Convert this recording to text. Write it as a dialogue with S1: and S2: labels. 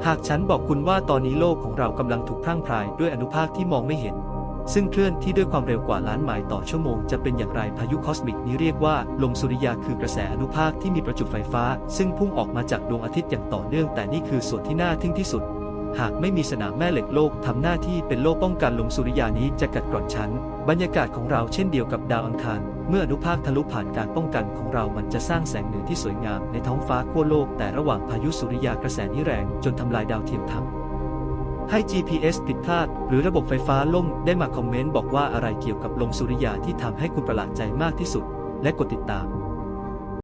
S1: หากฉันบอกคุณว่าตอนนี้โลกของเรากำลังถูกพรั่งพรายด้วยอนุภาคที่มองไม่เห็นซึ่งเคลื่อนที่ด้วยความเร็วกว่าล้านไมล์ต่อชั่วโมงจะเป็นอย่างไรพายุคอสมิกนี้เรียกว่าลมสุริยาคือกระแสอนุภาคที่มีประจุไฟฟ้าซึ่งพุ่งออกมาจากดวงอาทิตย์อย่างต่อเนื่องแต่นี่คือส่วนที่น่าทึ่งที่สุดหากไม่มีสนามแม่เหล็กโลกทำหน้าที่เป็นโล่ป้องกันลมสุริยานี้จะกัดกร่อนชั้นบรรยากาศของเราเช่นเดียวกับดาวอังคารเมื่ออนุภาคทะลุผ่านการป้องกันของเรามันจะสร้างแสงเหนือที่สวยงามในท้องฟ้าขั้วโลกแต่ระหว่างพายุสุริยากระแสนี้แรงจนทำลายดาวเทียมทำให้ GPS ผิดพลาดหรือระบบไฟฟ้าล่มได้มาคอมเมนต์บอกว่าอะไรเกี่ยวกับลมสุริยาที่ทำให้คุณประหลาดใจมากที่สุดและกดติดตาม